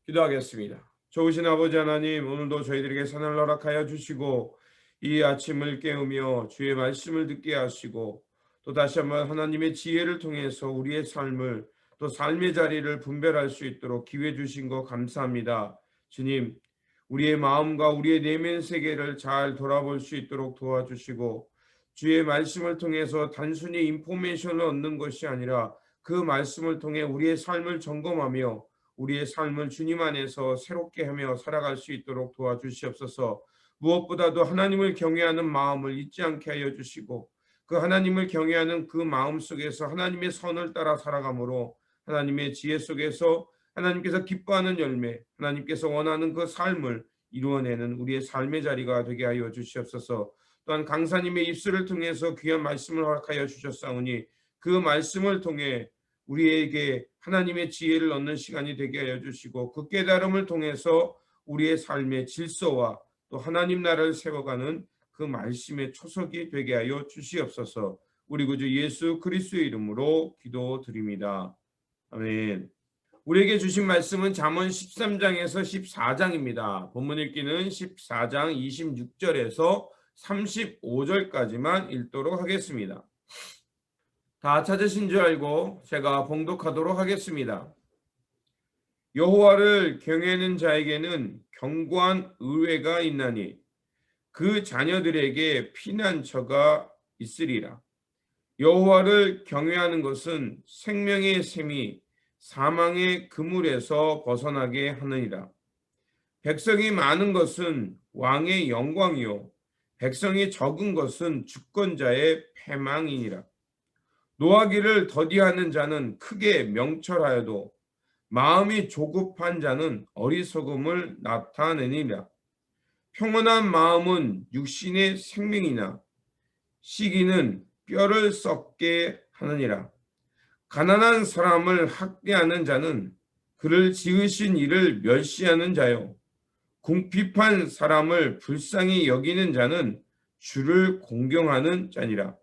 기도하겠습니다. 좋으신 아버지 하나님, 오늘도 저희들에게 선을 허락하여 주시고 이 아침을 깨우며 주의 말씀을 듣게 하시고 또 다시 한번 하나님의 지혜를 통해서 우리의 삶을 또 삶의 자리를 분별할 수 있도록 기회 주신 것 감사합니다. 주님, 우리의 마음과 우리의 내면 세계를 잘 돌아볼 수 있도록 도와주시고 주의 말씀을 통해서 단순히 인포메이션을 얻는 것이 아니라 그 말씀을 통해 우리의 삶을 점검하며 우리의 삶을 주님 안에서 새롭게 하며 살아갈 수 있도록 도와주시옵소서. 무엇보다도 하나님을 경외하는 마음을 잊지 않게 하여 주시고 그 하나님을 경외하는 그 마음 속에서 하나님의 선을 따라 살아가므로 하나님의 지혜 속에서 하나님께서 기뻐하는 열매, 하나님께서 원하는 그 삶을 이루어내는 우리의 삶의 자리가 되게 하여 주시옵소서. 또한 강사님의 입술을 통해서 귀한 말씀을 허락하여 주셨사오니 그 말씀을 통해 우리에게 하나님의 지혜를 얻는 시간이 되게 하여 주시고 그 깨달음을 통해서 우리의 삶의 질서와 또 하나님 나라를 세워가는 그 말씀의 초석이 되게 하여 주시옵소서. 우리 구주 예수 그리스도의 이름으로 기도드립니다. 아멘. 우리에게 주신 말씀은 잠언 13장에서 14장입니다. 본문 읽기는 14장 26절에서 35절까지만 읽도록 하겠습니다. 다 찾으신 줄 알고 제가 봉독하도록 하겠습니다. 여호와를 경외하는 자에게는 견고한 의뢰가 있나니 그 자녀들에게 피난처가 있으리라. 여호와를 경외하는 것은 생명의 샘이 사망의 그물에서 벗어나게 하느니라. 백성이 많은 것은 왕의 영광이요 백성이 적은 것은 주권자의 패망이니라. 노하기를 더디하는 자는 크게 명철하여도 마음이 조급한 자는 어리석음을 나타내니라. 평온한 마음은 육신의 생명이나 시기는 뼈를 썩게 하느니라. 가난한 사람을 학대하는 자는 그를 지으신 이를 멸시하는 자요 궁핍한 사람을 불쌍히 여기는 자는 주를 공경하는 자니라.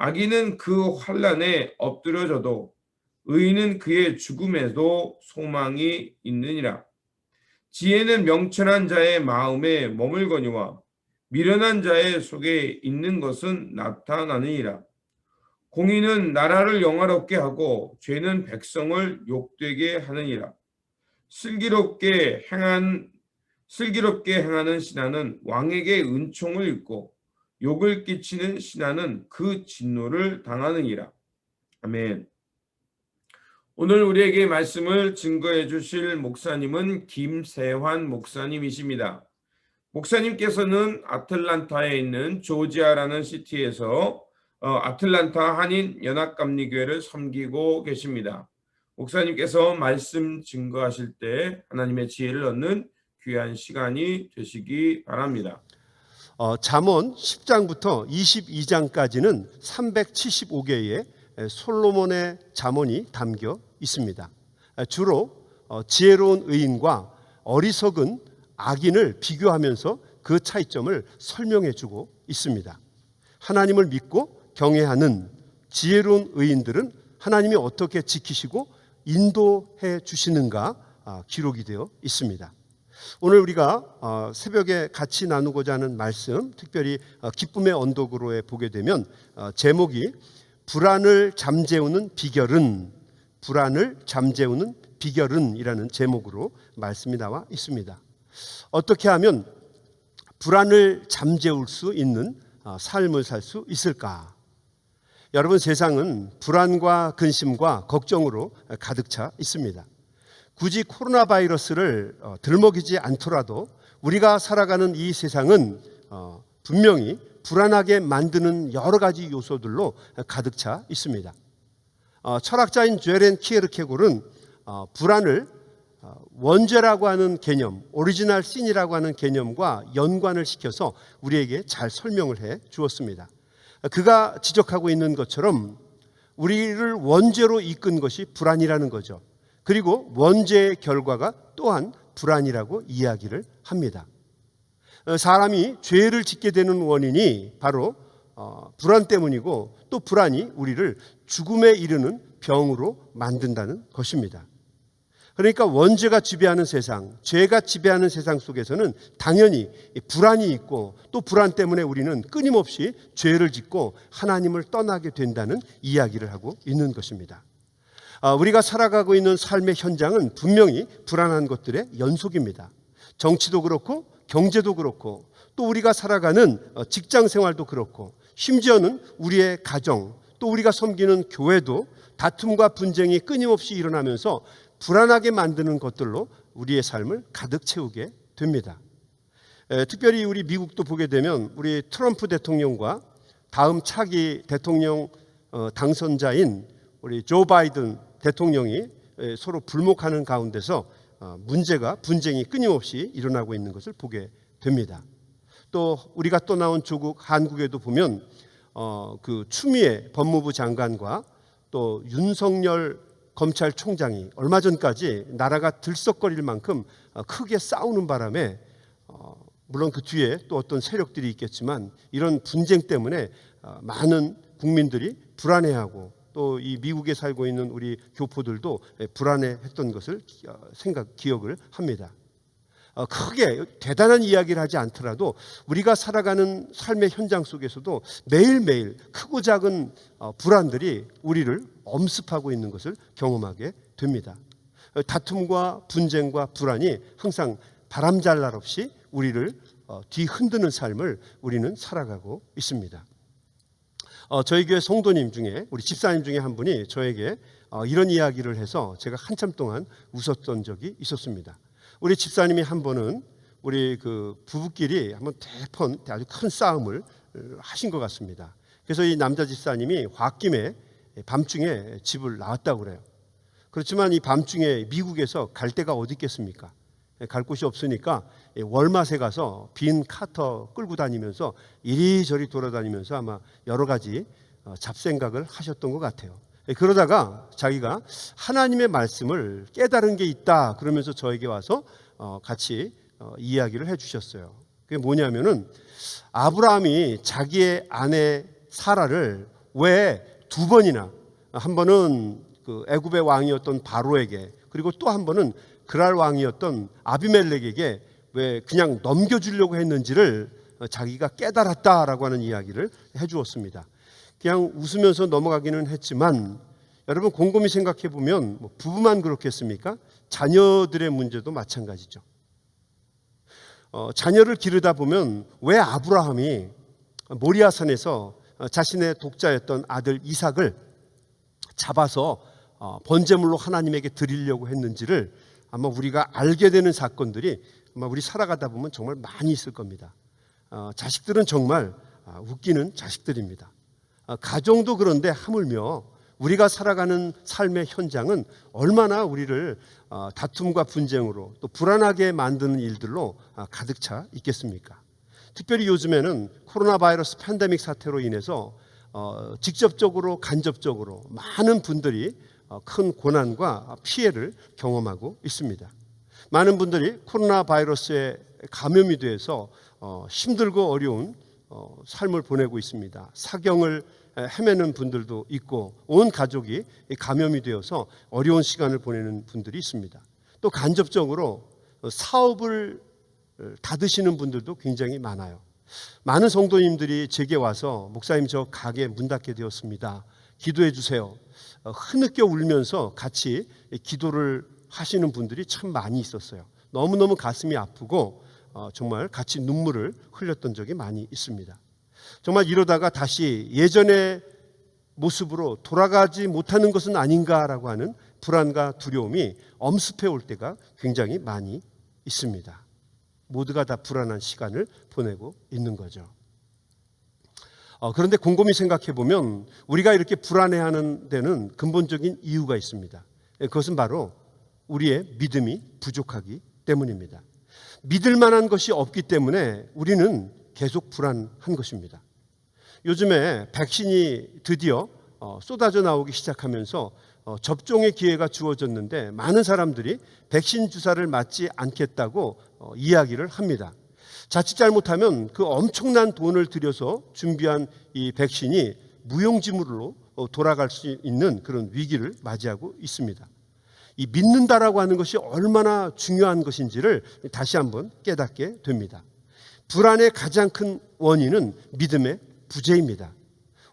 악인은 그 환난에 엎드려져도 의인은 그의 죽음에도 소망이 있느니라. 지혜는 명철한 자의 마음에 머물거니와 미련한 자의 속에 있는 것은 나타나느니라. 공의는 나라를 영화롭게 하고 죄는 백성을 욕되게 하느니라. 슬기롭게 행하는 신하는 왕에게 은총을 입고 욕을 끼치는 신하는 그 진노를 당하느니라. 아멘. 오늘 우리에게 말씀을 증거해 주실 목사님은 김세환 목사님이십니다. 목사님께서는 아틀란타에 있는 조지아라는 시티에서 아틀란타 한인 연합감리교회를 섬기고 계십니다. 목사님께서 말씀 증거하실 때 하나님의 지혜를 얻는 귀한 시간이 되시기 바랍니다. 잠언 10장부터 22장까지는 375개의 솔로몬의 잠언이 담겨 있습니다. 주로 지혜로운 의인과 어리석은 악인을 비교하면서 그 차이점을 설명해 주고 있습니다. 하나님을 믿고 경외하는 지혜로운 의인들은 하나님이 어떻게 지키시고 인도해 주시는가 기록이 되어 있습니다. 오늘 우리가 새벽에 같이 나누고자 하는 말씀, 특별히 기쁨의 언덕으로에 보게 되면 제목이 불안을 잠재우는 비결은 이라는 제목으로 말씀이 나와 있습니다. 어떻게 하면 불안을 잠재울 수 있는 삶을 살 수 있을까? 여러분, 세상은 불안과 근심과 걱정으로 가득 차 있습니다. 굳이 코로나 바이러스를 들먹이지 않더라도 우리가 살아가는 이 세상은 분명히 불안하게 만드는 여러 가지 요소들로 가득 차 있습니다. 철학자인 죄렌 키에르케고르는 불안을 원죄라고 하는 개념, 오리지널 신이라고 하는 개념과 연관을 시켜서 우리에게 잘 설명을 해 주었습니다. 그가 지적하고 있는 것처럼 우리를 원죄로 이끈 것이 불안이라는 거죠. 그리고 원죄의 결과가 또한 불안이라고 이야기를 합니다. 사람이 죄를 짓게 되는 원인이 바로 불안 때문이고 또 불안이 우리를 죽음에 이르는 병으로 만든다는 것입니다. 그러니까 원죄가 지배하는 세상, 죄가 지배하는 세상 속에서는 당연히 불안이 있고 또 불안 때문에 우리는 끊임없이 죄를 짓고 하나님을 떠나게 된다는 이야기를 하고 있는 것입니다. 우리가 살아가고 있는 삶의 현장은 분명히 불안한 것들의 연속입니다. 정치도 그렇고 경제도 그렇고 또 우리가 살아가는 직장 생활도 그렇고 심지어는 우리의 가정 또 우리가 섬기는 교회도 다툼과 분쟁이 끊임없이 일어나면서 불안하게 만드는 것들로 우리의 삶을 가득 채우게 됩니다. 특별히 우리 미국도 보게 되면 우리 트럼프 대통령과 다음 차기 대통령 당선자인 우리 조 바이든 대통령이 서로 불목하는 가운데서 문제가 분쟁이 끊임없이 일어나고 있는 것을 보게 됩니다. 또 우리가 떠나온 조국 한국에도 보면 그 추미애 법무부 장관과 또 윤석열 검찰총장이 얼마 전까지 나라가 들썩거릴 만큼 크게 싸우는 바람에 물론 그 뒤에 또 어떤 세력들이 있겠지만 이런 분쟁 때문에 많은 국민들이 불안해하고 또 이 미국에 살고 있는 우리 교포들도 불안해했던 것을 기억을 합니다. 크게 대단한 이야기를 하지 않더라도 우리가 살아가는 삶의 현장 속에서도 매일매일 크고 작은 불안들이 우리를 엄습하고 있는 것을 경험하게 됩니다. 다툼과 분쟁과 불안이 항상 바람잘 날 없이 우리를 뒤흔드는 삶을 우리는 살아가고 있습니다. 저희 교회 성도님 중에 우리 집사님 중에 한 분이 저에게 이런 이야기를 해서 제가 한참 동안 웃었던 적이 있었습니다. 우리 집사님이 한 번은 우리 그 부부끼리 한번 대폰 아주 큰 싸움을 하신 것 같습니다. 그래서 이 남자 집사님이 홧김에 밤중에 집을 나왔다고 그래요. 그렇지만 이 밤중에 미국에서 갈 데가 어디 있겠습니까? 갈 곳이 없으니까 월마트에 가서 빈 카터 끌고 다니면서 이리저리 돌아다니면서 아마 여러 가지 잡생각을 하셨던 것 같아요. 그러다가 자기가 하나님의 말씀을 깨달은 게 있다 그러면서 저에게 와서 같이 이야기를 해주셨어요. 그게 뭐냐면은 아브라함이 자기의 아내 사라를 왜 두 번이나 한 번은 그 애굽의 왕이었던 바로에게 그리고 또 한 번은 그랄 왕이었던 아비멜렉에게 왜 그냥 넘겨주려고 했는지를 자기가 깨달았다라고 하는 이야기를 해주었습니다. 그냥 웃으면서 넘어가기는 했지만 여러분 곰곰이 생각해 보면 부부만 그렇겠습니까? 자녀들의 문제도 마찬가지죠. 자녀를 기르다 보면 왜 아브라함이 모리아산에서 자신의 독자였던 아들 이삭을 잡아서 번제물로 하나님에게 드리려고 했는지를 아마 우리가 알게 되는 사건들이 아마 우리 살아가다 보면 정말 많이 있을 겁니다. 자식들은 정말 웃기는 자식들입니다. 가정도 그런데 하물며 우리가 살아가는 삶의 현장은 얼마나 우리를 다툼과 분쟁으로 또 불안하게 만드는 일들로 가득 차 있겠습니까? 특별히 요즘에는 코로나 바이러스 팬데믹 사태로 인해서 직접적으로 간접적으로 많은 분들이 큰 고난과 피해를 경험하고 있습니다. 많은 분들이 코로나 바이러스에 감염이 돼서 힘들고 어려운 삶을 보내고 있습니다. 사경을 헤매는 분들도 있고 온 가족이 감염이 되어서 어려운 시간을 보내는 분들이 있습니다. 또 간접적으로 사업을 닫으시는 분들도 굉장히 많아요. 많은 성도님들이 제게 와서 목사님 저 가게 문 닫게 되었습니다. 기도해 주세요. 흐느껴 울면서 같이 기도를 하시는 분들이 참 많이 있었어요. 너무너무 가슴이 아프고 정말 같이 눈물을 흘렸던 적이 많이 있습니다. 정말 이러다가 다시 예전의 모습으로 돌아가지 못하는 것은 아닌가라고 하는 불안과 두려움이 엄습해 올 때가 굉장히 많이 있습니다. 모두가 다 불안한 시간을 보내고 있는 거죠. 그런데 곰곰이 생각해 보면 우리가 이렇게 불안해하는 데는 근본적인 이유가 있습니다. 그것은 바로 우리의 믿음이 부족하기 때문입니다. 믿을 만한 것이 없기 때문에 우리는 계속 불안한 것입니다. 요즘에 백신이 드디어 쏟아져 나오기 시작하면서 접종의 기회가 주어졌는데 많은 사람들이 백신 주사를 맞지 않겠다고 이야기를 합니다. 자칫 잘못하면 그 엄청난 돈을 들여서 준비한 이 백신이 무용지물로 돌아갈 수 있는 그런 위기를 맞이하고 있습니다. 이 믿는다라고 하는 것이 얼마나 중요한 것인지를 다시 한번 깨닫게 됩니다. 불안의 가장 큰 원인은 믿음의 부재입니다.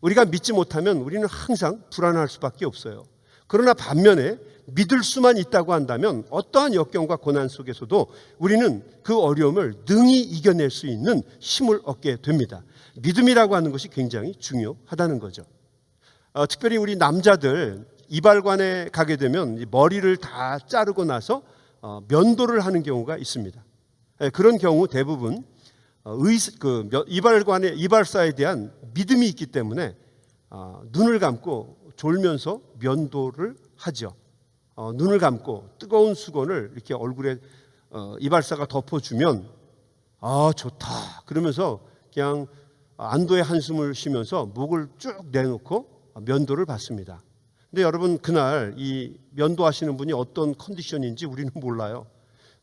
우리가 믿지 못하면 우리는 항상 불안할 수밖에 없어요. 그러나 반면에 믿을 수만 있다고 한다면 어떠한 역경과 고난 속에서도 우리는 그 어려움을 능히 이겨낼 수 있는 힘을 얻게 됩니다. 믿음이라고 하는 것이 굉장히 중요하다는 거죠. 특별히 우리 남자들 이발관에 가게 되면 머리를 다 자르고 나서 면도를 하는 경우가 있습니다. 그런 경우 대부분 이발사에 대한 믿음이 있기 때문에 눈을 감고 졸면서 면도를 하죠. 눈을 감고 뜨거운 수건을 이렇게 얼굴에 이발사가 덮어주면 좋다 그러면서 그냥 안도의 한숨을 쉬면서 목을 쭉 내놓고 면도를 받습니다. 근데 여러분, 그날 이 면도하시는 분이 어떤 컨디션인지 우리는 몰라요.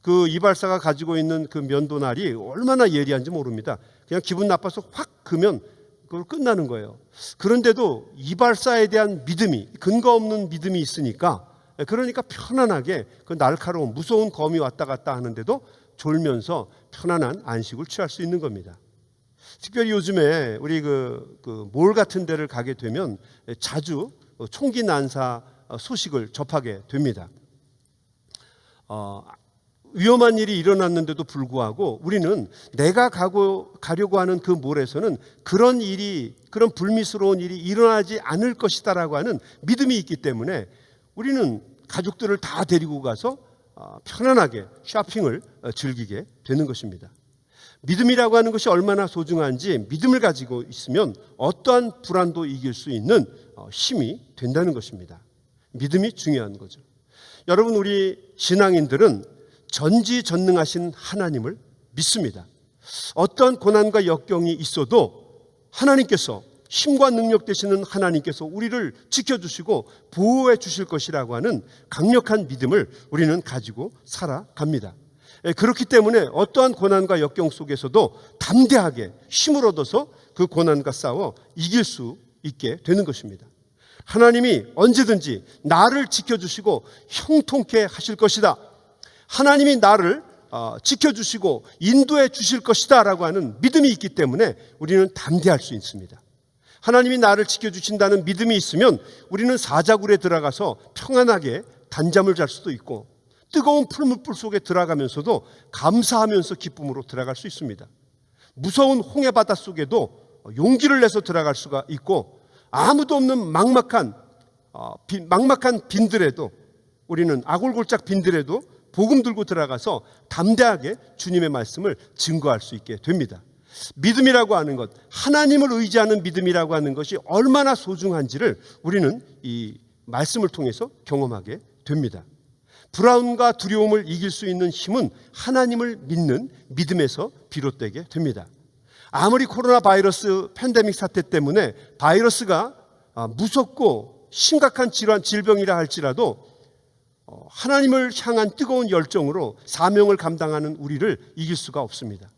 그 이발사가 가지고 있는 그 면도날이 얼마나 예리한지 모릅니다. 그냥 기분 나빠서 확 그면 그걸 끝나는 거예요. 그런데도 이발사에 대한 믿음이, 근거 없는 믿음이 있으니까, 그러니까 편안하게 그 날카로운 무서운 검이 왔다 갔다 하는데도 졸면서 편안한 안식을 취할 수 있는 겁니다. 특별히 요즘에 우리 몰 같은 데를 가게 되면 자주 총기 난사 소식을 접하게 됩니다. 위험한 일이 일어났는데도 불구하고 우리는 내가 가려고 하는 그 몰에서는 그런 불미스러운 일이 일어나지 않을 것이다라고 하는 믿음이 있기 때문에 우리는 가족들을 다 데리고 가서 편안하게 쇼핑을 즐기게 되는 것입니다. 믿음이라고 하는 것이 얼마나 소중한지 믿음을 가지고 있으면 어떠한 불안도 이길 수 있는 힘이 된다는 것입니다. 믿음이 중요한 거죠. 여러분, 우리 신앙인들은 전지전능하신 하나님을 믿습니다. 어떠한 고난과 역경이 있어도 하나님께서, 힘과 능력 되시는 하나님께서 우리를 지켜주시고 보호해 주실 것이라고 하는 강력한 믿음을 우리는 가지고 살아갑니다. 그렇기 때문에 어떠한 고난과 역경 속에서도 담대하게 힘을 얻어서 그 고난과 싸워 이길 수 있게 되는 것입니다. 하나님이 언제든지 나를 지켜주시고 형통케 하실 것이다. 하나님이 나를 지켜주시고 인도해 주실 것이다 라고 하는 믿음이 있기 때문에 우리는 담대할 수 있습니다. 하나님이 나를 지켜주신다는 믿음이 있으면 우리는 사자굴에 들어가서 평안하게 단잠을 잘 수도 있고 뜨거운 풀무불 속에 들어가면서도 감사하면서 기쁨으로 들어갈 수 있습니다. 무서운 홍해 바다 속에도 용기를 내서 들어갈 수가 있고 아무도 없는 막막한 빈들에도 우리는 아골골짝 빈들에도 복음 들고 들어가서 담대하게 주님의 말씀을 증거할 수 있게 됩니다. 믿음이라고 하는 것, 하나님을 의지하는 믿음이라고 하는 것이 얼마나 소중한지를 우리는 이 말씀을 통해서 경험하게 됩니다. 불안과 두려움을 이길 수 있는 힘은 하나님을 믿는 믿음에서 비롯되게 됩니다. 아무리 코로나 바이러스 팬데믹 사태 때문에 바이러스가 무섭고 심각한 질병이라 할지라도 하나님을 향한 뜨거운 열정으로 사명을 감당하는 우리를 이길 수가 없습니다.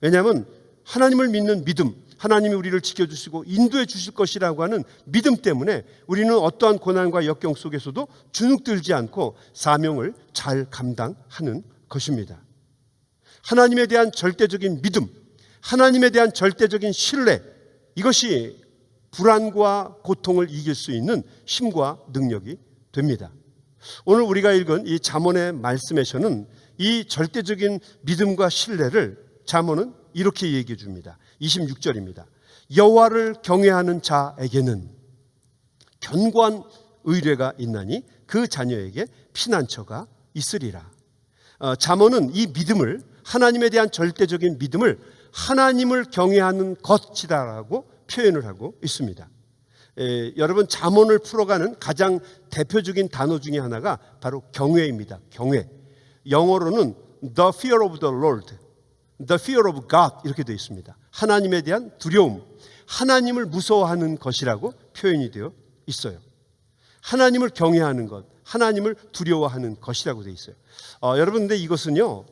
왜냐하면 하나님을 믿는 믿음, 하나님이 우리를 지켜주시고 인도해 주실 것이라고 하는 믿음 때문에 우리는 어떠한 고난과 역경 속에서도 주눅들지 않고 사명을 잘 감당하는 것입니다. 하나님에 대한 절대적인 믿음, 하나님에 대한 절대적인 신뢰, 이것이 불안과 고통을 이길 수 있는 힘과 능력이 됩니다. 오늘 우리가 읽은 이 잠언의 말씀에서는 이 절대적인 믿음과 신뢰를 잠언은 이렇게 얘기해 줍니다. 26절입니다. 여호와를 경외하는 자에게는 견고한 의뢰가 있나니 그 자녀에게 피난처가 있으리라. 잠언은 이 믿음을, 하나님에 대한 절대적인 믿음을 하나님을 경외하는 것이다라고 표현을 하고 있습니다. 여러분, 잠언을 풀어가는 가장 대표적인 단어 중에 하나가 바로 경외입니다. 경외. 영어로는 the fear of the Lord, the fear of God 이렇게 되어 있습니다. 하나님에 대한 두려움, 하나님을 무서워하는 것이라고 표현이 되어 있어요. 하나님을 경외하는 것, 하나님을 두려워하는 것이라고 되어 있어요. 여러분, 근데 이것은요,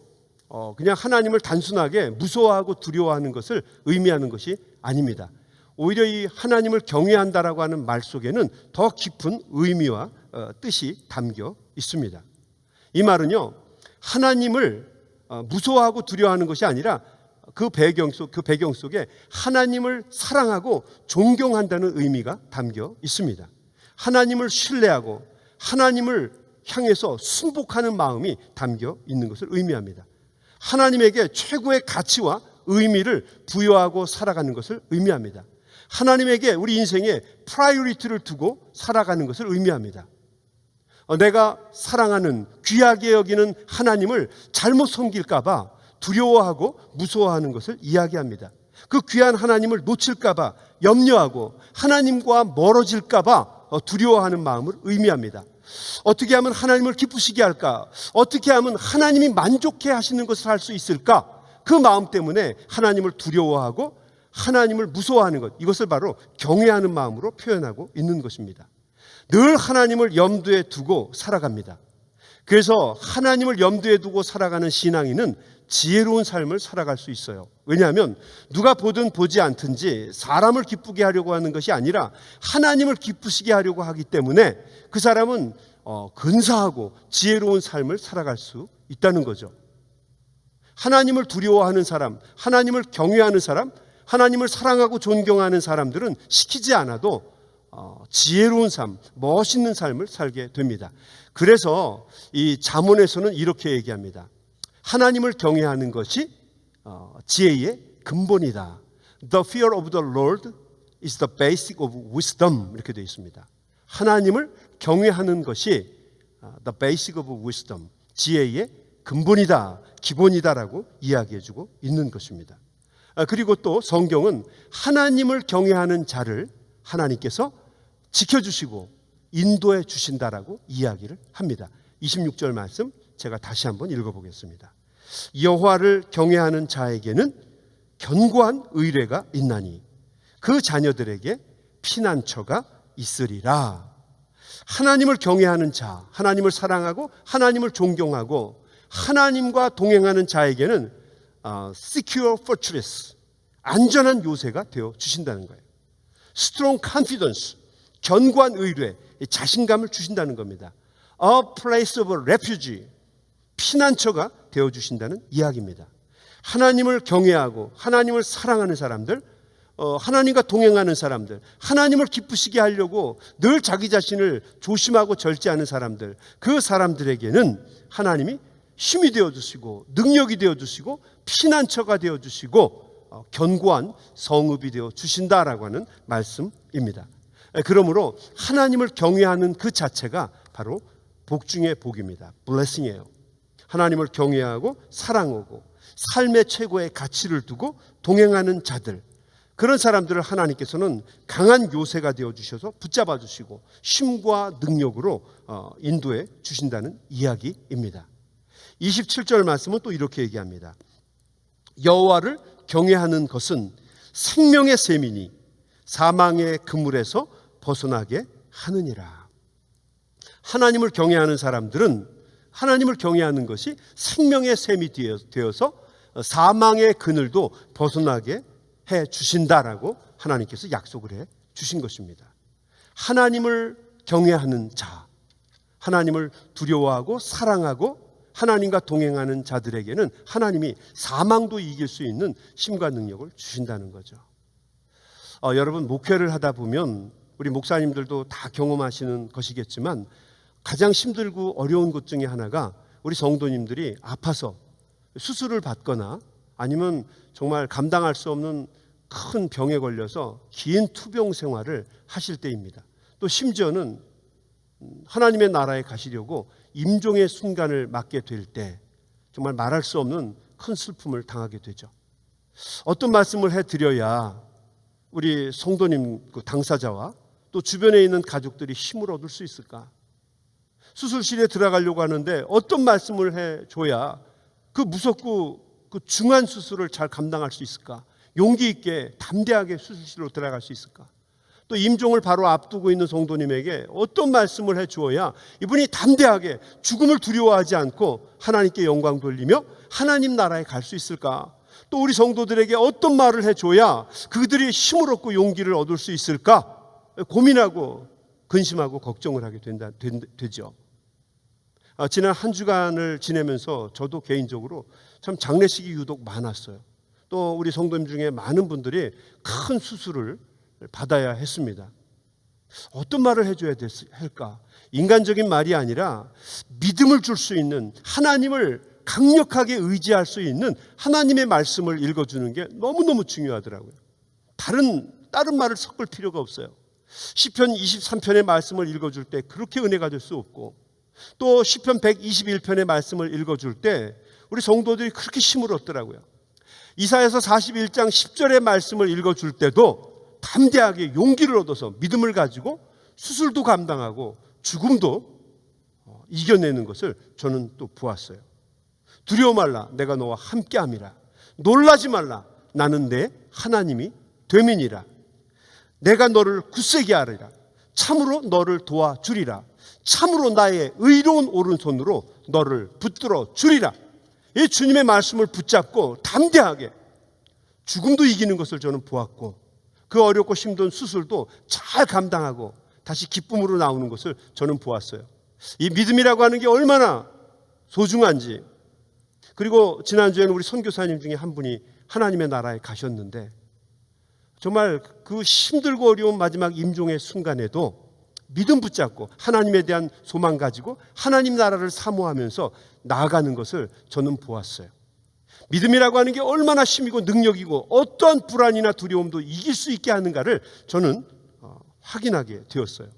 그냥 하나님을 단순하게 무서워하고 두려워하는 것을 의미하는 것이 아닙니다. 오히려 이 하나님을 경외한다라고 하는 말 속에는 더 깊은 의미와 뜻이 담겨 있습니다. 이 말은요, 하나님을 무서워하고 두려워하는 것이 아니라 그 배경 속에 하나님을 사랑하고 존경한다는 의미가 담겨 있습니다. 하나님을 신뢰하고 하나님을 향해서 순복하는 마음이 담겨 있는 것을 의미합니다. 하나님에게 최고의 가치와 의미를 부여하고 살아가는 것을 의미합니다. 하나님에게 우리 인생에 프라이어리티를 두고 살아가는 것을 의미합니다. 내가 사랑하는 귀하게 여기는 하나님을 잘못 섬길까 봐 두려워하고 무서워하는 것을 이야기합니다. 그 귀한 하나님을 놓칠까 봐 염려하고 하나님과 멀어질까 봐 두려워하는 마음을 의미합니다. 어떻게 하면 하나님을 기쁘시게 할까? 어떻게 하면 하나님이 만족해 하시는 것을 할 수 있을까? 그 마음 때문에 하나님을 두려워하고 하나님을 무서워하는 것, 이것을 바로 경외하는 마음으로 표현하고 있는 것입니다. 늘 하나님을 염두에 두고 살아갑니다. 그래서 하나님을 염두에 두고 살아가는 신앙인은 지혜로운 삶을 살아갈 수 있어요. 왜냐하면 누가 보든 보지 않든지 사람을 기쁘게 하려고 하는 것이 아니라 하나님을 기쁘시게 하려고 하기 때문에 그 사람은 근사하고 지혜로운 삶을 살아갈 수 있다는 거죠. 하나님을 두려워하는 사람, 하나님을 경외하는 사람, 하나님을 사랑하고 존경하는 사람들은 시키지 않아도 지혜로운 삶, 멋있는 삶을 살게 됩니다. 그래서 이 잠언에서는 이렇게 얘기합니다. 하나님을 경외하는 것이 지혜의 근본이다. The fear of the Lord is the basic of wisdom. 이렇게 되어 있습니다. 하나님을 경외하는 것이 the basic of wisdom, 지혜의 근본이다, 기본이다라고 이야기해주고 있는 것입니다. 그리고 또 성경은 하나님을 경외하는 자를 하나님께서 지켜주시고 인도해 주신다라고 이야기를 합니다. 26절 말씀 제가 다시 한번 읽어보겠습니다. 여호와를 경외하는 자에게는 견고한 의뢰가 있나니 그 자녀들에게 피난처가 있으리라. 하나님을 경외하는 자, 하나님을 사랑하고 하나님을 존경하고 하나님과 동행하는 자에게는 secure fortress, 안전한 요새가 되어 주신다는 거예요. strong confidence, 견고한 의뢰, 자신감을 주신다는 겁니다. A place of refuge, 피난처가 되어 주신다는 이야기입니다. 하나님을 경외하고 하나님을 사랑하는 사람들, 하나님과 동행하는 사람들, 하나님을 기쁘시게 하려고 늘 자기 자신을 조심하고 절제하는 사람들, 그 사람들에게는 하나님이 힘이 되어주시고 능력이 되어주시고 피난처가 되어주시고 견고한 성읍이 되어주신다라고 하는 말씀입니다. 그러므로 하나님을 경외하는 그 자체가 바로 복 중의 복입니다. 블레싱이에요. 하나님을 경외하고 사랑하고 삶의 최고의 가치를 두고 동행하는 자들, 그런 사람들을 하나님께서는 강한 요새가 되어주셔서 붙잡아 주시고 힘과 능력으로 인도해 주신다는 이야기입니다. 27절 말씀은 또 이렇게 얘기합니다. 여호와를 경외하는 것은 생명의 셈이니 사망의 그물에서 벗어나게 하느니라. 하나님을 경외하는 사람들은 하나님을 경외하는 것이 생명의 셈이 되어서 사망의 그늘도 벗어나게 해 주신다라고 하나님께서 약속을 해 주신 것입니다. 하나님을 경외하는 자, 하나님을 두려워하고 사랑하고 하나님과 동행하는 자들에게는 하나님이 사망도 이길 수 있는 힘과 능력을 주신다는 거죠. 여러분, 목회를 하다 보면 우리 목사님들도 다 경험하시는 것이겠지만 가장 힘들고 어려운 것 중에 하나가 우리 성도님들이 아파서 수술을 받거나 아니면 정말 감당할 수 없는 큰 병에 걸려서 긴 투병 생활을 하실 때입니다. 또 심지어는 하나님의 나라에 가시려고 임종의 순간을 맞게 될 때 정말 말할 수 없는 큰 슬픔을 당하게 되죠. 어떤 말씀을 해드려야 우리 성도님 그 당사자와 또 주변에 있는 가족들이 힘을 얻을 수 있을까? 수술실에 들어가려고 하는데 어떤 말씀을 해줘야 그 무섭고 그 중한 수술을 잘 감당할 수 있을까? 용기 있게 담대하게 수술실로 들어갈 수 있을까? 또 임종을 바로 앞두고 있는 성도님에게 어떤 말씀을 해주어야 이분이 담대하게 죽음을 두려워하지 않고 하나님께 영광 돌리며 하나님 나라에 갈 수 있을까? 또 우리 성도들에게 어떤 말을 해줘야 그들이 힘을 얻고 용기를 얻을 수 있을까? 고민하고 근심하고 걱정을 하게 되죠. 지난 한 주간을 지내면서 저도 개인적으로 참 장례식이 유독 많았어요. 또 우리 성도님 중에 많은 분들이 큰 수술을 받아야 했습니다. 어떤 말을 해줘야 할까? 인간적인 말이 아니라 믿음을 줄 수 있는, 하나님을 강력하게 의지할 수 있는 하나님의 말씀을 읽어주는 게 너무너무 중요하더라고요. 다른 말을 섞을 필요가 없어요. 시편 23편의 말씀을 읽어줄 때 그렇게 은혜가 될 수 없고, 또 시편 121편의 말씀을 읽어줄 때 우리 성도들이 그렇게 힘을 얻더라고요. 이사야서 41장 10절의 말씀을 읽어줄 때도 담대하게 용기를 얻어서 믿음을 가지고 수술도 감당하고 죽음도 이겨내는 것을 저는 또 보았어요. 두려워 말라, 내가 너와 함께함이라. 놀라지 말라, 나는 내 하나님이 됨이니라. 내가 너를 굳세게 하리라. 참으로 너를 도와주리라. 참으로 나의 의로운 오른손으로 너를 붙들어 주리라. 이 주님의 말씀을 붙잡고 담대하게 죽음도 이기는 것을 저는 보았고, 그 어렵고 힘든 수술도 잘 감당하고 다시 기쁨으로 나오는 것을 저는 보았어요. 이 믿음이라고 하는 게 얼마나 소중한지. 그리고 지난주에는 우리 선교사님 중에 한 분이 하나님의 나라에 가셨는데, 정말 그 힘들고 어려운 마지막 임종의 순간에도 믿음 붙잡고 하나님에 대한 소망 가지고 하나님 나라를 사모하면서 나아가는 것을 저는 보았어요. 믿음이라고 하는 게 얼마나 힘이고 능력이고 어떠한 불안이나 두려움도 이길 수 있게 하는가를 저는 확인하게 되었어요.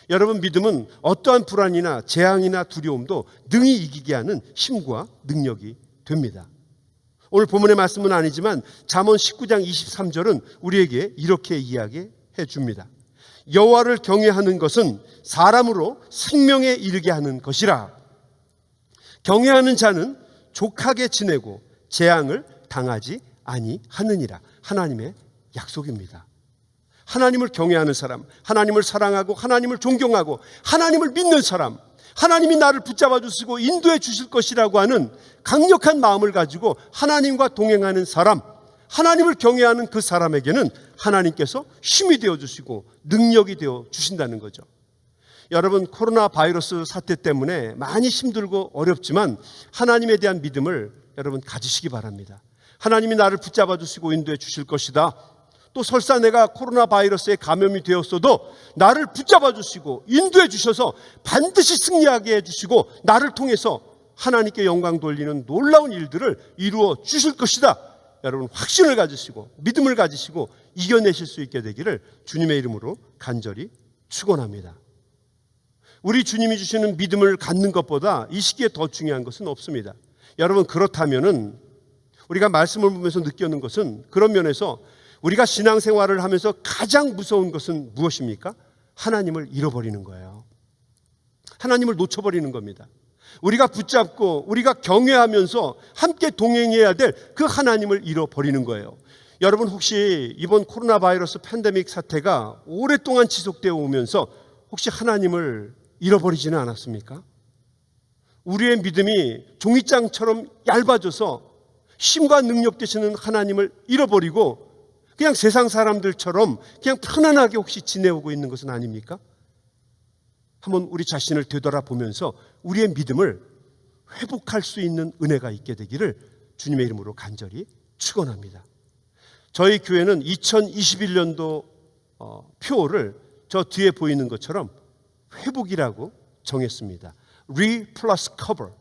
여러분, 믿음은 어떠한 불안이나 재앙이나 두려움도 능히 이기게 하는 힘과 능력이 됩니다. 오늘 본문의 말씀은 아니지만 잠언 19장 23절은 우리에게 이렇게 이야기해 줍니다. 여호와를 경외하는 것은 사람으로 생명에 이르게 하는 것이라. 경외하는 자는 족하게 지내고 재앙을 당하지 아니하느니라. 하나님의 약속입니다. 하나님을 경외하는 사람, 하나님을 사랑하고 하나님을 존경하고 하나님을 믿는 사람, 하나님이 나를 붙잡아 주시고 인도해 주실 것이라고 하는 강력한 마음을 가지고 하나님과 동행하는 사람, 하나님을 경외하는 그 사람에게는 하나님께서 힘이 되어 주시고 능력이 되어 주신다는 거죠. 여러분, 코로나 바이러스 사태 때문에 많이 힘들고 어렵지만 하나님에 대한 믿음을 여러분 가지시기 바랍니다. 하나님이 나를 붙잡아 주시고 인도해 주실 것이다. 또 설사 내가 코로나 바이러스에 감염이 되었어도 나를 붙잡아 주시고 인도해 주셔서 반드시 승리하게 해 주시고 나를 통해서 하나님께 영광 돌리는 놀라운 일들을 이루어 주실 것이다. 여러분, 확신을 가지시고 믿음을 가지시고 이겨내실 수 있게 되기를 주님의 이름으로 간절히 축원합니다. 우리 주님이 주시는 믿음을 갖는 것보다 이 시기에 더 중요한 것은 없습니다. 여러분, 그렇다면은 우리가 말씀을 보면서 느끼는 것은, 그런 면에서 우리가 신앙생활을 하면서 가장 무서운 것은 무엇입니까? 하나님을 잃어버리는 거예요. 하나님을 놓쳐버리는 겁니다. 우리가 붙잡고 우리가 경외하면서 함께 동행해야 될 그 하나님을 잃어버리는 거예요. 여러분, 혹시 이번 코로나 바이러스 팬데믹 사태가 오랫동안 지속되어 오면서 혹시 하나님을 잃어버리지는 않았습니까? 우리의 믿음이 종이장처럼 얇아져서 힘과 능력 되시는 하나님을 잃어버리고 그냥 세상 사람들처럼 그냥 편안하게 혹시 지내오고 있는 것은 아닙니까? 한번 우리 자신을 되돌아보면서 우리의 믿음을 회복할 수 있는 은혜가 있게 되기를 주님의 이름으로 간절히 축원합니다. 저희 교회는 2021년도 표를 저 뒤에 보이는 것처럼 회복이라고 정했습니다. Re plus cover.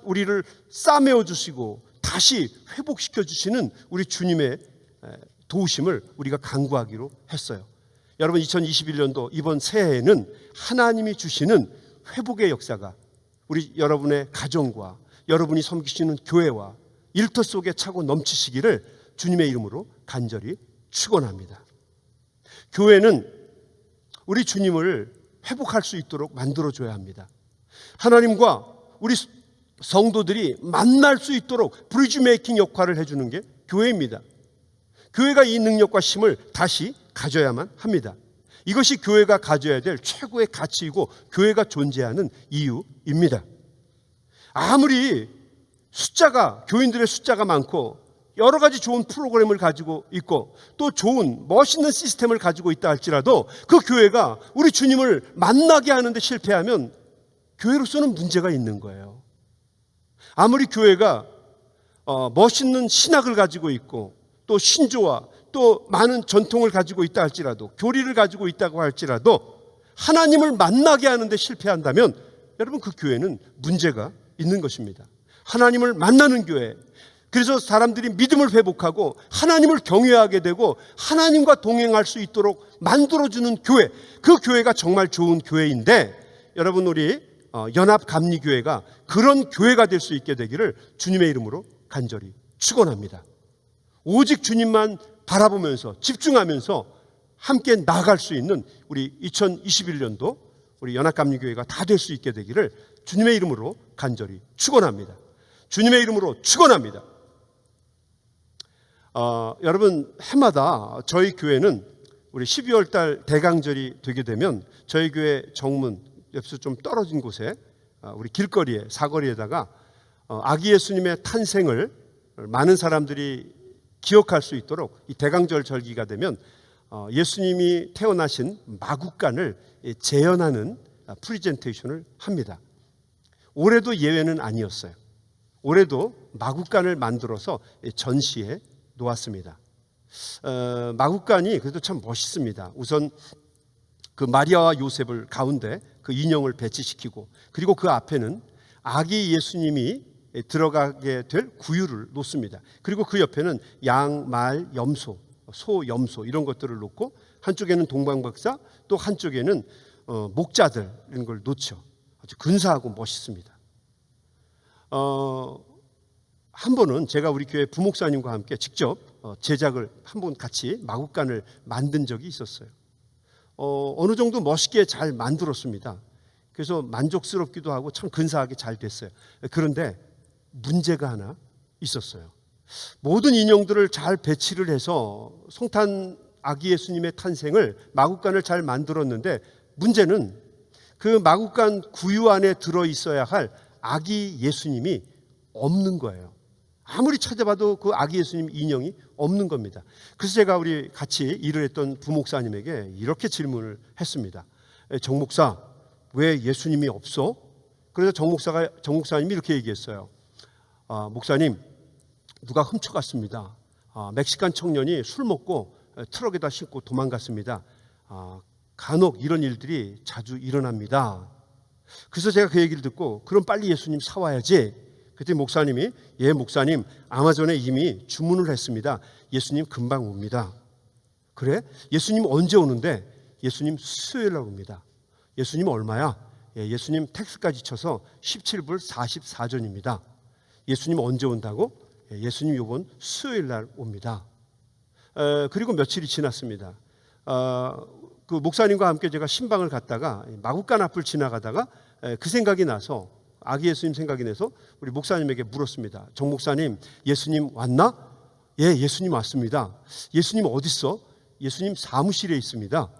우리를 싸매어 주시고 다시 회복시켜 주시는 우리 주님의 도우심을 우리가 간구하기로 했어요. 여러분, 2021년도 이번 새해에는 하나님이 주시는 회복의 역사가 우리 여러분의 가정과 여러분이 섬기시는 교회와 일터 속에 차고 넘치시기를 주님의 이름으로 간절히 축원합니다. 교회는 우리 주님을 회복할 수 있도록 만들어줘야 합니다. 하나님과 우리 성도들이 만날 수 있도록 브리지 메이킹 역할을 해주는 게 교회입니다. 교회가 이 능력과 힘을 다시 가져야만 합니다. 이것이 교회가 가져야 될 최고의 가치이고 교회가 존재하는 이유입니다. 아무리 교인들의 숫자가 많고 여러 가지 좋은 프로그램을 가지고 있고 또 좋은 멋있는 시스템을 가지고 있다 할지라도 그 교회가 우리 주님을 만나게 하는데 실패하면 교회로서는 문제가 있는 거예요. 아무리 교회가 멋있는 신학을 가지고 있고 또 신조와 또 많은 전통을 가지고 있다 할지라도, 교리를 가지고 있다고 할지라도 하나님을 만나게 하는데 실패한다면 여러분, 그 교회는 문제가 있는 것입니다. 하나님을 만나는 교회, 그래서 사람들이 믿음을 회복하고 하나님을 경외하게 되고 하나님과 동행할 수 있도록 만들어주는 교회, 그 교회가 정말 좋은 교회인데, 여러분, 우리 연합감리교회가 그런 교회가 될 수 있게 되기를 주님의 이름으로 간절히 축원합니다. 오직 주님만 바라보면서 집중하면서 함께 나아갈 수 있는 우리 2021년도 우리 연합감리교회가 다 될 수 있게 되기를 주님의 이름으로 간절히 축원합니다. 주님의 이름으로 축원합니다. 여러분, 해마다 저희 교회는 우리 12월 달 대강절이 되게 되면 저희 교회 정문 옆에서 좀 떨어진 곳에 우리 길거리에, 사거리에다가 아기 예수님의 탄생을 많은 사람들이 기억할 수 있도록 이 대강절 절기가 되면 예수님이 태어나신 마국간을 재현하는 프리젠테이션을 합니다. 올해도 예외는 아니었어요. 올해도 마국간을 만들어서 전시해 놓았습니다. 마국간이 그래도 참 멋있습니다. 우선 그 마리아와 요셉을 가운데 그 인형을 배치시키고, 그리고 그 앞에는 아기 예수님이 들어가게 될 구유를 놓습니다. 그리고 그 옆에는 양, 말, 염소, 소, 염소 이런 것들을 놓고, 한쪽에는 동방박사, 또 한쪽에는 목자들 이런 걸 놓죠. 아주 근사하고 멋있습니다. 한 번은 제가 우리 교회 부목사님과 함께 직접 제작을 한 번 같이 마국간을 만든 적이 있었어요. 어느 정도 멋있게 잘 만들었습니다. 그래서 만족스럽기도 하고 참 근사하게 잘 됐어요. 그런데 문제가 하나 있었어요. 모든 인형들을 잘 배치를 해서 성탄 아기 예수님의 탄생을 마국간을 잘 만들었는데, 문제는 그 마국간 구유 안에 들어 있어야 할 아기 예수님이 없는 거예요. 아무리 찾아봐도 그 아기 예수님 인형이 없는 겁니다. 그래서 제가 우리 같이 일을 했던 부목사님에게 이렇게 질문을 했습니다. 정 목사, 왜 예수님이 없어? 그래서 정 목사님이 이렇게 얘기했어요. 목사님, 누가 훔쳐갔습니다. 멕시칸 청년이 술 먹고 트럭에다 싣고 도망갔습니다. 간혹 이런 일들이 자주 일어납니다. 그래서 제가 그 얘기를 듣고, 그럼 빨리 예수님 사와야지. 그때 목사님이, 예 목사님, 아마존에 이미 주문을 했습니다. 예수님 금방 옵니다. 그래? 예수님 언제 오는데? 예수님 수요일 날 옵니다. 예수님 얼마야? 예, 예수님 택스까지 쳐서 17불 44전입니다. 예수님 언제 온다고? 예, 예수님 요번 수요일 날 옵니다. 그리고 며칠이 지났습니다. 그 목사님과 함께 제가 신방을 갔다가 마국간 앞을 지나가다가 그 생각이 나서, 아기 예수님 생각이 나서 우리 목사님에게 물었습니다. 정 목사님, 예수님 왔나? 예, 예수님 왔습니다. 예수님 어디 있어? 예수님 사무실에 있습니다.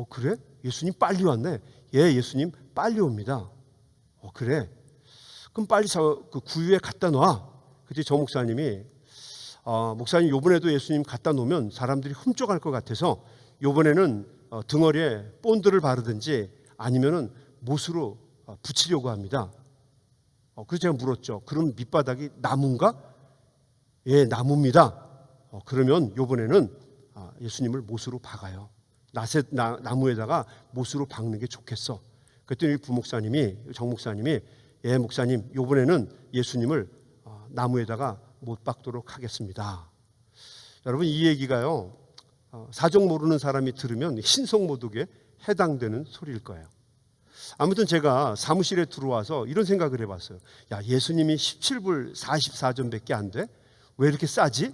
그래? 예수님 빨리 왔네. 예, 예수님 빨리 옵니다. 그래? 그럼 빨리 그 구유에 갖다 놔. 그때 정 목사님이, 목사님 요번에도 예수님 갖다 놓으면 사람들이 훔쳐갈 것 같아서 요번에는 등어리에 본드를 바르든지 아니면은 못으로 붙이려고 합니다. 그래서 제가 물었죠. 그럼 밑바닥이 나무인가? 예, 나무입니다. 그러면 요번에는 예수님을 못으로 박아요. 나무에다가 못으로 박는 게 좋겠어. 그랬더니 정 목사님이, 예, 목사님, 요번에는 예수님을 나무에다가 못 박도록 하겠습니다. 여러분, 이 얘기가요, 사정 모르는 사람이 들으면 신성모독에 해당되는 소리일 거예요. 아무튼 제가 사무실에 들어와서 이런 생각을 해봤어요. 야, 예수님이 17불 44전밖에 안 돼? 왜 이렇게 싸지?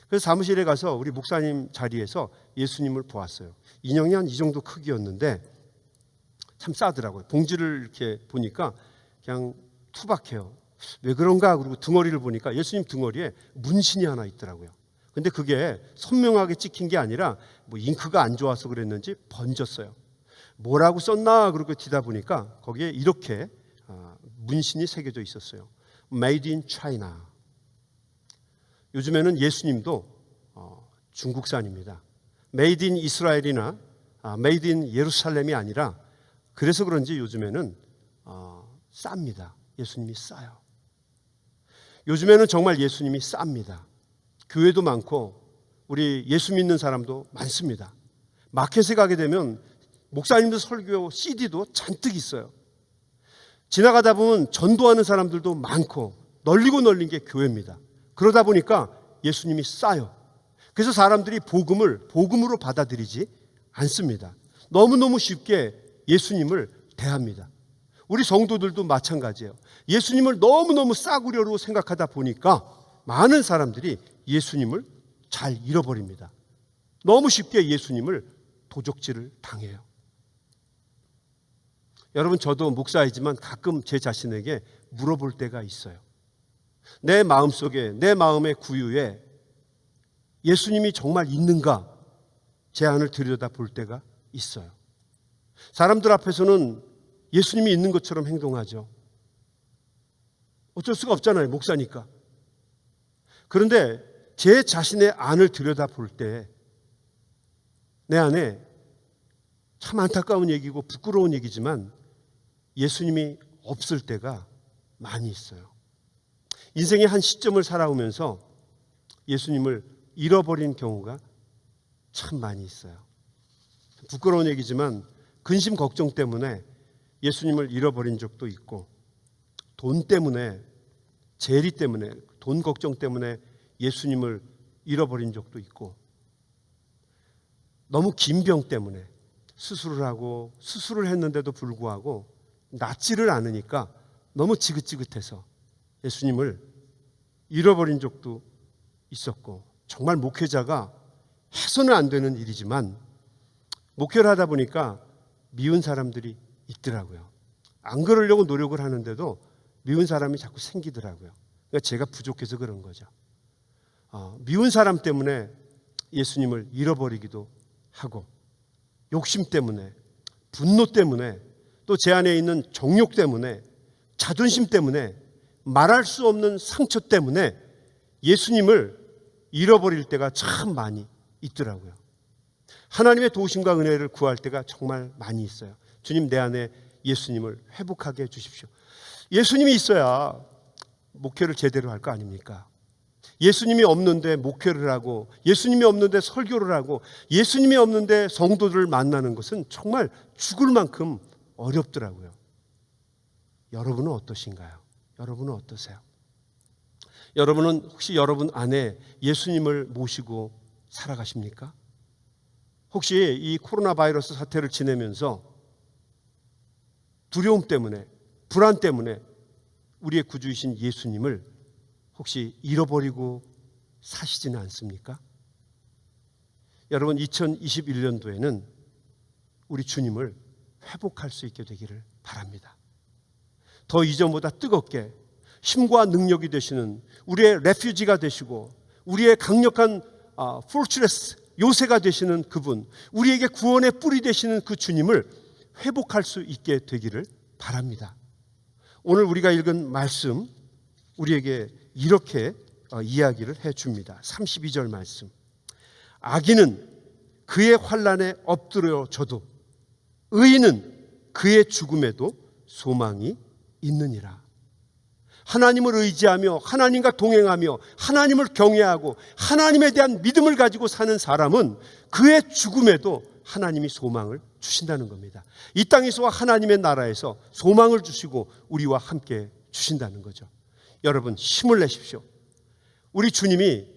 그래서 사무실에 가서 우리 목사님 자리에서 예수님을 보았어요. 인형이 한 이 정도 크기였는데 참 싸더라고요. 봉지를 이렇게 보니까 그냥 투박해요. 왜 그런가? 그리고 등어리를 보니까 예수님 등어리에 문신이 하나 있더라고요. 근데 그게 선명하게 찍힌 게 아니라 뭐 잉크가 안 좋아서 그랬는지 번졌어요. 뭐라고 썼나 그러고 뒤다 보니까 거기에 이렇게 문신이 새겨져 있었어요. Made in China. 요즘에는 예수님도 중국산입니다. Made in 이스라엘이나 Made in 예루살렘이 아니라 그래서 그런지 요즘에는 쌉니다. 예수님이 싸요. 요즘에는 정말 예수님이 쌉니다. 교회도 많고 우리 예수 믿는 사람도 많습니다. 마켓에 가게 되면 목사님들 설교 CD도 잔뜩 있어요. 지나가다 보면 전도하는 사람들도 많고 널리고 널린 게 교회입니다. 그러다 보니까 예수님이 싸요. 그래서 사람들이 복음으로 받아들이지 않습니다. 너무너무 쉽게 예수님을 대합니다. 우리 성도들도 마찬가지예요. 예수님을 너무너무 싸구려로 생각하다 보니까 많은 사람들이 예수님을 잘 잃어버립니다. 너무 쉽게 예수님을 도적질을 당해요. 여러분, 저도 목사이지만 가끔 제 자신에게 물어볼 때가 있어요. 내 마음속에, 내 마음의 구유에 예수님이 정말 있는가 제 안을 들여다 볼 때가 있어요. 사람들 앞에서는 예수님이 있는 것처럼 행동하죠. 어쩔 수가 없잖아요, 목사니까. 그런데 제 자신의 안을 들여다 볼 때 내 안에 참 안타까운 얘기고 부끄러운 얘기지만 예수님이 없을 때가 많이 있어요. 인생의 한 시점을 살아오면서 예수님을 잃어버린 경우가 참 많이 있어요. 부끄러운 얘기지만 근심 걱정 때문에 예수님을 잃어버린 적도 있고, 돈 때문에, 재리 때문에, 돈 걱정 때문에 예수님을 잃어버린 적도 있고, 너무 긴 병 때문에 수술을 하고 수술을 했는데도 불구하고 낫지를 않으니까 너무 지긋지긋해서 예수님을 잃어버린 적도 있었고, 정말 목회자가 해서는 안 되는 일이지만 목회를 하다 보니까 미운 사람들이 있더라고요. 안 그러려고 노력을 하는데도 미운 사람이 자꾸 생기더라고요. 그러니까 제가 부족해서 그런 거죠. 미운 사람 때문에 예수님을 잃어버리기도 하고, 욕심 때문에, 분노 때문에, 또 제 안에 있는 정욕 때문에, 자존심 때문에, 말할 수 없는 상처 때문에 예수님을 잃어버릴 때가 참 많이 있더라고요. 하나님의 도우심과 은혜를 구할 때가 정말 많이 있어요. 주님, 내 안에 예수님을 회복하게 해주십시오. 예수님이 있어야 목회를 제대로 할 거 아닙니까? 예수님이 없는데 목회를 하고, 예수님이 없는데 설교를 하고, 예수님이 없는데 성도들을 만나는 것은 정말 죽을 만큼 어렵더라고요. 여러분은 어떠신가요? 여러분은 어떠세요? 여러분은 혹시 여러분 안에 예수님을 모시고 살아가십니까? 혹시 이 코로나 바이러스 사태를 지내면서 두려움 때문에, 불안 때문에 우리의 구주이신 예수님을 혹시 잃어버리고 사시지는 않습니까? 여러분, 2021년도에는 우리 주님을 회복할 수 있게 되기를 바랍니다. 더 이전보다 뜨겁게 힘과 능력이 되시는 우리의 레퓨지가 되시고, 우리의 강력한 포트레스, 요새가 되시는 그분, 우리에게 구원의 뿔이 되시는 그 주님을 회복할 수 있게 되기를 바랍니다. 오늘 우리가 읽은 말씀, 우리에게 이렇게 이야기를 해줍니다. 32절 말씀. 악인은 그의 환난에 엎드려져도 의인은 그의 죽음에도 소망이 있느니라. 하나님을 의지하며 하나님과 동행하며 하나님을 경외하고 하나님에 대한 믿음을 가지고 사는 사람은 그의 죽음에도 하나님이 소망을 주신다는 겁니다. 이 땅에서와 하나님의 나라에서 소망을 주시고 우리와 함께 주신다는 거죠. 여러분, 힘을 내십시오. 우리 주님이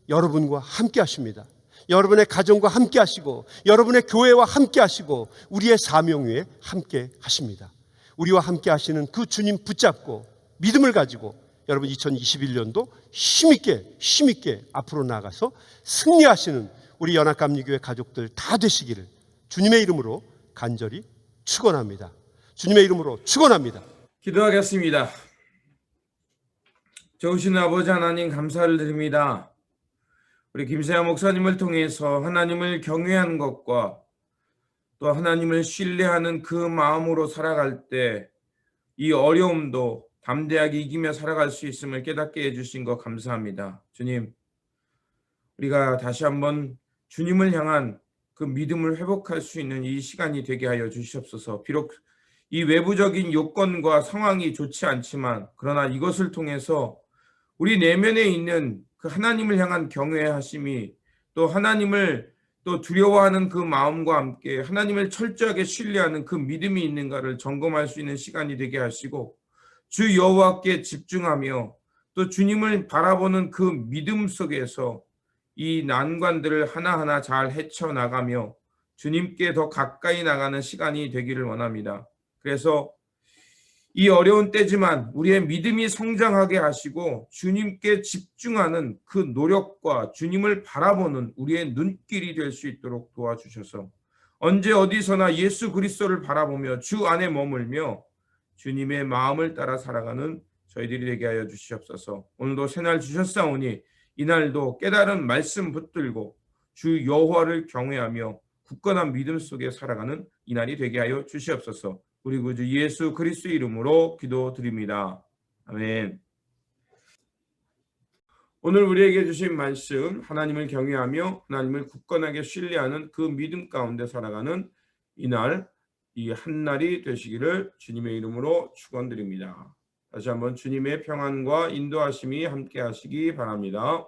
여러분과 함께 하십니다. 여러분의 가정과 함께 하시고, 여러분의 교회와 함께 하시고, 우리의 사명 위에 함께 하십니다. 우리와 함께 하시는 그 주님 붙잡고 믿음을 가지고 여러분 2021년도 힘있게 앞으로 나가서 승리하시는 우리 연합감리교회 가족들 다 되시기를 주님의 이름으로 간절히 축원합니다. 주님의 이름으로 축원합니다. 기도하겠습니다. 좋으신 아버지 하나님, 감사를 드립니다. 우리 김세아 목사님을 통해서 하나님을 경외하는 것과 또 하나님을 신뢰하는 그 마음으로 살아갈 때 이 어려움도 담대하게 이기며 살아갈 수 있음을 깨닫게 해주신 것 감사합니다. 주님, 우리가 다시 한번 주님을 향한 그 믿음을 회복할 수 있는 이 시간이 되게 하여 주시옵소서. 비록 이 외부적인 요건과 상황이 좋지 않지만 그러나 이것을 통해서 우리 내면에 있는 그 하나님을 향한 경외하심이 또 하나님을 또 두려워하는 그 마음과 함께 하나님을 철저하게 신뢰하는 그 믿음이 있는가를 점검할 수 있는 시간이 되게 하시고 주 여호와께 집중하며 또 주님을 바라보는 그 믿음 속에서 이 난관들을 하나하나 잘 헤쳐나가며 주님께 더 가까이 나가는 시간이 되기를 원합니다. 그래서 이 어려운 때지만 우리의 믿음이 성장하게 하시고 주님께 집중하는 그 노력과 주님을 바라보는 우리의 눈길이 될 수 있도록 도와주셔서 언제 어디서나 예수 그리스도를 바라보며 주 안에 머물며 주님의 마음을 따라 살아가는 저희들이 되게 하여 주시옵소서. 오늘도 새날 주셨사오니 이날도 깨달은 말씀 붙들고 주 여호와를 경외하며 굳건한 믿음 속에 살아가는 이날이 되게 하여 주시옵소서. 우리 구주 예수 그리스도의 이름으로 기도드립니다. 아멘. 오늘 우리에게 주신 말씀, 하나님을 경외하며 하나님을 굳건하게 신뢰하는 그 믿음 가운데 살아가는 이날, 이 한날이 되시기를 주님의 이름으로 축원드립니다. 다시 한번 주님의 평안과 인도하심이 함께 하시기 바랍니다.